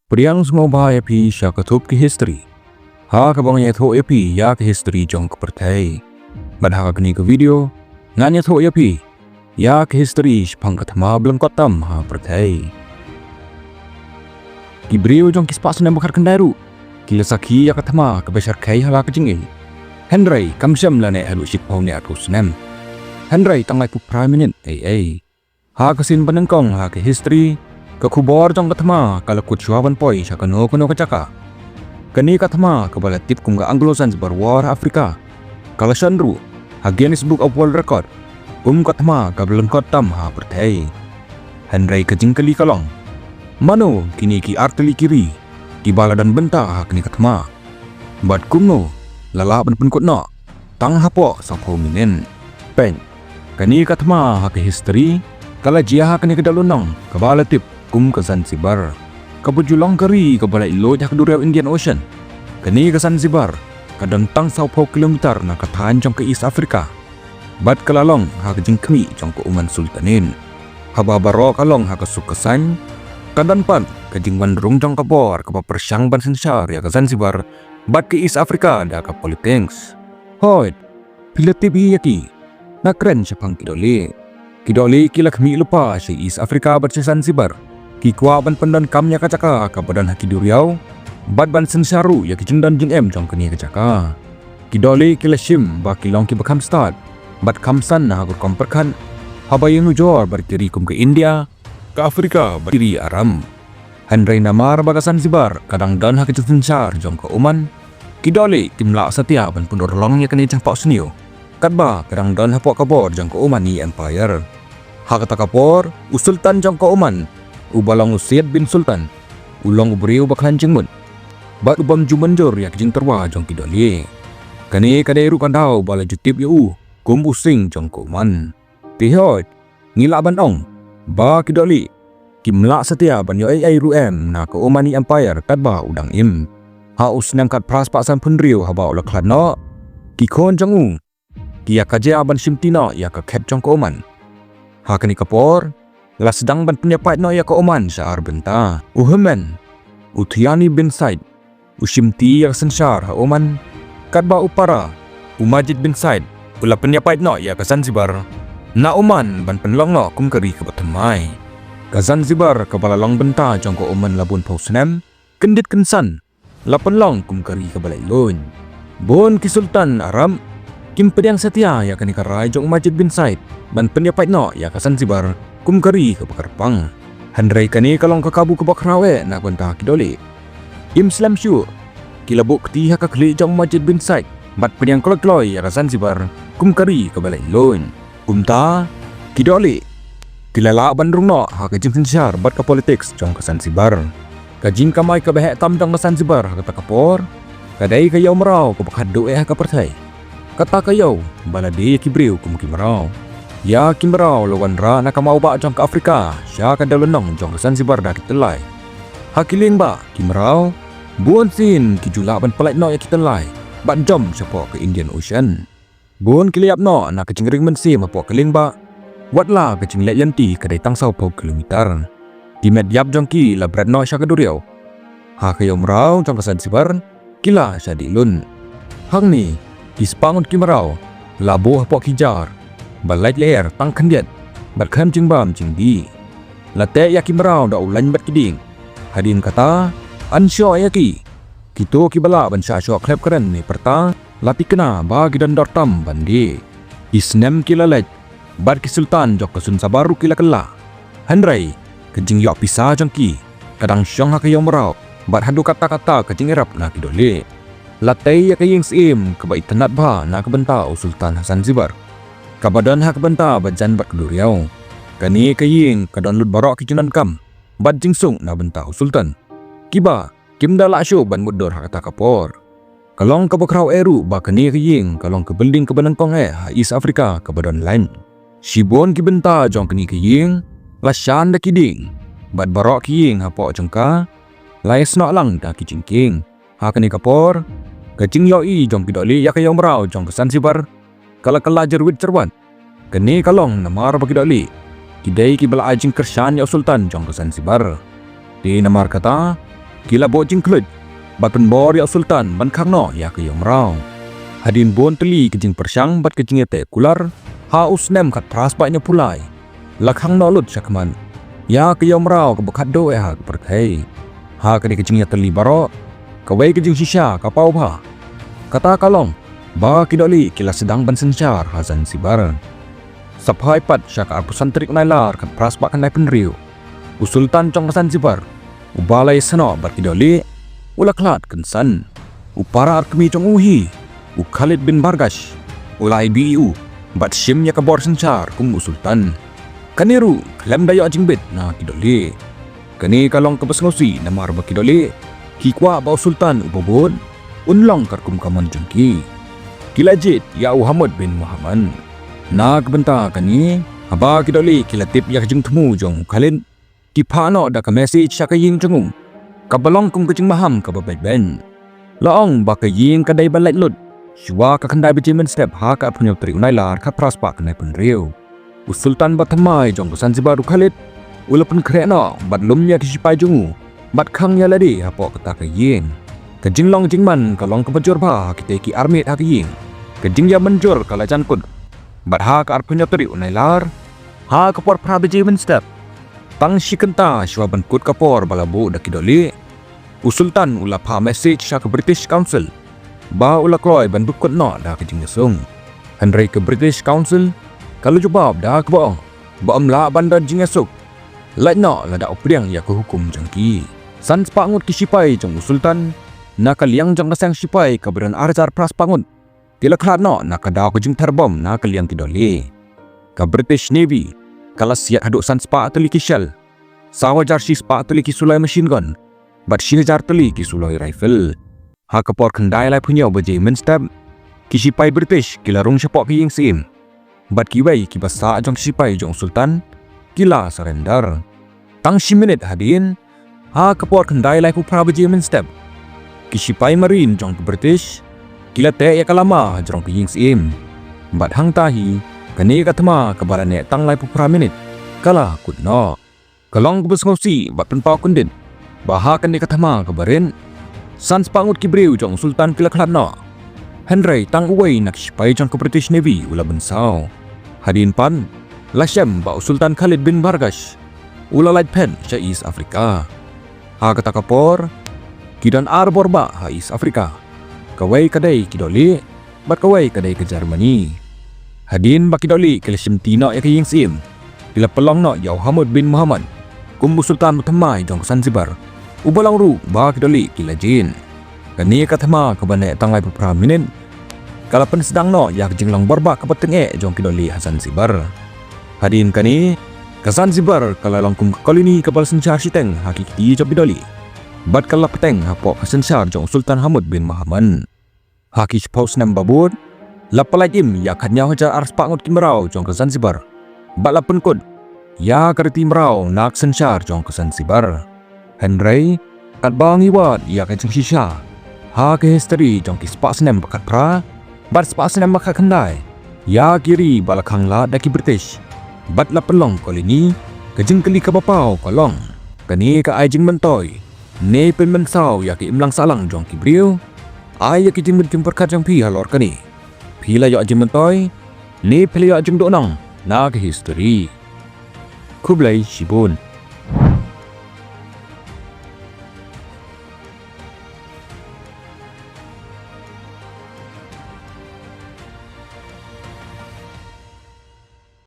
Priang sngobha epi sha katup ki history. Ha kabang ye tho epi ya ki history jong ke pertai. Badha ka ni ke video ngan ye tho epi ya ki history shpang kathma belum kotam ha pertai. Ki brio jong ki spas na bakar kendaru. Ki lesaki ya kathma ke besar kai hala ke jingil. Henry kamsham la ne halu shipau ne atus nem. Henry tangai pu prime minute ai. Ha kasin panengkong ha ki history ke kubor jong kathma kala kutsuaban poi sha kano kacaka. Kani kathma kabala tip kum ga Anglo-Zanzibar War Afrika. Kala shanru ha Guinness Book of World Record. Kathma kabelan kotam ha pertai. Henry kajingkali kalong. Mano kini ki arteli kiri. Ki bala dan benta ha kini kathma. Bat kumno lalaban pun kutno. Tang hapo sapo minen. Pen. Kani kathma ha ke history. Kala jia ha kini kedalunong kabala tip kum ke Zanzibar. Kabujulong kari kabala ilo jak Duriau Indian Ocean. Kani ke Zanzibar kadantang 20 kilometer na katahan jong ke East Africa. Bat kalalong ha ke jingkmi jong ke Uman Sultanin. Hababaro kalong ha ke Sukasan. Kadanpan ke jingwandrung jong ke bor ke persyang ban sensar ya ke Zanzibar. Bat ke East Africa da ke Philippines. Hoy, pila tibi yaki. Na keren siapang kidoli. Kidoli kila kami lupa si East Africa bat si Zanzibar. Kikwa ban pendan kamnya kacaka ka badan haki Duriau. Bat ban sensaru ya kijendan jing em jong kini kacaka. Kidoli kila shim ba kilong ki bakam start. Bat kamsan na hagur komperkan. Habayang ujor berkiri kum ke India. Ke Afrika berkiri Aram. Henry namar baga Zanzibar kadang dan haki sensar jong ke Oman. Kidoli timla setia ban pundur long ya kini jang pak senio. Kadba kadang dan hapok kabor jong ke Oman ni Empire. Hakata kapor usultan jong ke Oman. Ubalang Usaid bin Sultan. Ulang uberiu baklan jengmun. Bat ubam jumanjor yak jing terwa jong kidoli. Kani kadairu kandau bala jutip yu. Kum using jong kuman. Tihot. Ngila bandong. Ba kidoli. Kimla setia ban yo ai ruem na ke Omani Empire kadba udang im. Haus nangkat pras paksan punriu habau laklan no. Kikon jong u. Kia kaja ban simtina ya ke kep jong ke Oman. Hakani kapor. La sedang ban penyapait no ya ke Oman sa arbenta. Uhemen. Utiani bin Said. Ushimti ya sensar ha Oman. Kadba upara. Umajid bin Said. Ula penyapait no ya ke Zanzibar. Na Oman ban penlong no kum kari ke batamai. Ke Zanzibar ke balalong benta jong ke Oman labun pausnem. Kendit kensan. La penlong kum kari ke balai lun. Bon ki Sultan Aram. Kim pediang setia ya ke nikarai jong Umajid bin Said. Ban penyapait no ya ke Zanzibar. Kum kari ke Bakarpang. Henry kani kalong ke kabu ke Bakrawe nak bentah kidoli. Im Slam Syu. Kilabuk ketiha ke kli jong Majid bin Said. Bat pediang kolok-koloi ya ke Zanzibar. Kum kari ke balai lun. Kum ta kidoli. Kilala bandrung no ha ke jim sensar bat ke politiks jong ke Zanzibar. Kajing kamai ke behek tam jong ke Zanzibar ha ke takapor. Kadai ke yau merau ke bakhadu ke pertai. Kata ke yau baladi kibriu kum kimerau. Ya kimberau lawan ra nak mau ba jong ke Afrika. Sya ka dalunong jong ke Zanzibar dah kitelai. Hakiling ba kimberau. Buon sin kijula ban pelait no ya kitelai. Ban jom siapa ke Indian Ocean. Buon kiliap no nak kecingring mensim apa keling ba. Watla kecing lek yanti kadai tang 20 kilometer. Di mediap jong ki la brad no sya ke Duriau. Ha ke yomrau jong ke Zanzibar. Kila sya dilun. Hang ni dispangun kimberau. Labuh apa kijar. Balai leher tang kendiat. Bat kem jing bam jing di. Late yaki merau da ulan bat kiding. Hadin kata. Ansyo yaki. Kito ki bala ban sya syok klep keren ni perta. Lati kena bagi dan dortam bandi. Isnem kila lej. Bat ki Sultan jok ke Sun Sabaru kila kela. Henry. Kejing yok pisah jong ki. Kadang syong ha kayong merau. Bat hadu kata-kata kejing erap na kidoli. Late yakaying sim kebai tenat ba na kebentau Sultan Zanzibar. Kabadan hak benta bajan bat Duriau. Kani kaying kadon lut barok kijunan kam. Bat jingsung na bentau Sultan. Kiba kim dala syo ban mudor hak kata kapor. Kalong ke Bakrau eru ba kani kaying kalong ke building ke Banangkong ha East Africa ke badan lain. Sibon ki benta jong kani kaying la syan da kiding. Bat barok kaying ha pok jengka. Lai snok lang da kijingking. Ha kani kapor. Kajing yoi jong kidoli ya kayong merau jong ke Zanzibar. Kala kelajar wit cerwan. Kini kalong namar bagi dali. Kidai ki bala ajing kersan ya Sultan jong ke Zanzibar. Di namar kata Kila bo jing klut. Bat penbor ya sultan ban khang no ya ke yom rau. Hadin bon teli ke jing persyang bat ke jing ete kular. Ha usnem kat pras baknya pulai. Lakhang no lut syakman. Ya ke yom rau ke bekat do ha ke perkai. Ha ke jing ya teli baro. Kawai ke jing shisha ka pau ba. Kata kalong. Ba kidoli kila sedang ban sencar ha Zanzibar. Sapai pat syak arpusan trik nailar kat pras bak kanai penriu. Usultan cong Zanzibar. Ubalai seno berkidoli. Ulaklat kensan. Upara arkmi cong uhi. Khalid bin Bargash. Ulai BU. Bat shim ya kabor sencar kum usultan. Kaniru klem dayo jingbit na kidoli. Kani kalong kebesngosi namar berkidoli. Kikwa ba usultan ubobod. Unlong karkum kaman jengki. Kilajit ya Muhammad bin Muhammad. Nak benta kani haba kidoli kilatip ya jeng temu jong Khalid. Kipano da ka message sa kaying jengum. Kabalong kum kajing maham ka babay-ben. Laong baka ying kadai balait lut. Shwa ka kandai bejimen step ha ka punyo tri unai lar ka praspa kanai penriu. Usultan batamai jong Zanzibar Khalid. Ulapun kreno bat lumnya kisipai jungu. Bat khangnya ladi hapo kata kaying. Kajing long jingman kalong kepajur ba kita ki armit ha kaying. Kajing ya menjur kalajan kun. Bat ha ka arpunyo tri unai lar. Ha ka por pra bejimen step. Tang shikenta shwa bankut kapor balabu da kidoli. Usultan ula pa message sa ke British Council. Ba ula kroy ban bukut no da ke jingasung. Henry ke British Council. Kalau jubab da ke boong. Baam la bandar jingasuk. Lain no la da opriang ya ke hukum jangki. San spangut ki sipai jang usultan. Nakaliang jang kasang sipai kabaran arjar pras pangut. Tila klat no nakadaw ke jing terbom nakaliang kidoli. Ka British Navy. Kalas siat haduk san spa atuli ki shell. Sawajar si spa atuli ki sulai machine gun. Bat shinajar tuli ki sulai rifle. Ha kapor kendai lai punya baje menstep. Ki sipai British kila rung syapok ki ying sim. Bat kiwai ki basa jong sipai jong sultan. Kila surrender. Tang si minute hadin. Ha kapor kendai lai pupra baje menstep. Ki sipai marine jong British. Kila te ya kalama jong ki ying sim. Bat hang tahi. Kani katama kabarane tang lai pupra minute. Kala kut no. Kalong kubus ngosi bat penpau kundin. Baha kani katama kabarin. Sans pangut kibriu jong sultan kilaklat no. Henry tang uway nakisipai jong ke British Navy ula bensau. Hadin pan. Lasyam ba Sultan Khalid bin Bargash. Ula light pen sa East Africa. Ha kata kapor. Kidan arbor ba ha East Africa. Kawai kadai kidoli. Bat kawai kadai ke Germany. Hadin bakidoli kelesim tina ya kaying sim. Kila pelong no ya Muhammad bin Muhammad. Kumbu sultan mutamai jong Zanzibar. Ubalang ru bakidoli kila jin. Kani katama kabane tangai pupra minin. Kalapan sedang no ya jinglang barba kapateng jong kidoli Zanzibar. Hadin kani ka Zanzibar kalalong kum koloni kapal sencar siteng hakiki job bidoli. Bat kalapeteng hapo kasencar jong Sultan Hamud bin Muhammad. Hakis paus nam babud. Lapalai im ya kanya hajar ars pangut kimrau jong ke Zanzibar. Balapun kod. Ya kariti mrau nak sencar jong ke Zanzibar. Henry kat bangi wat ya kajeng shisha. Ha ke history jong ki spasnem bakat pra. Bat spasnem bakat kendai. Ya kiri balakang la daki British. Bat lapelong koloni. Kajeng keli kabapau kolong. Kani ka ajing mentoy. Ne pen mensau ya ki imlang salang jong ki briu. Ay ya ki jing perkat jong pi halor kani. Pila yo ajing mentoy, ni pila yo ajing donang, na ke history. Kublai Shibun.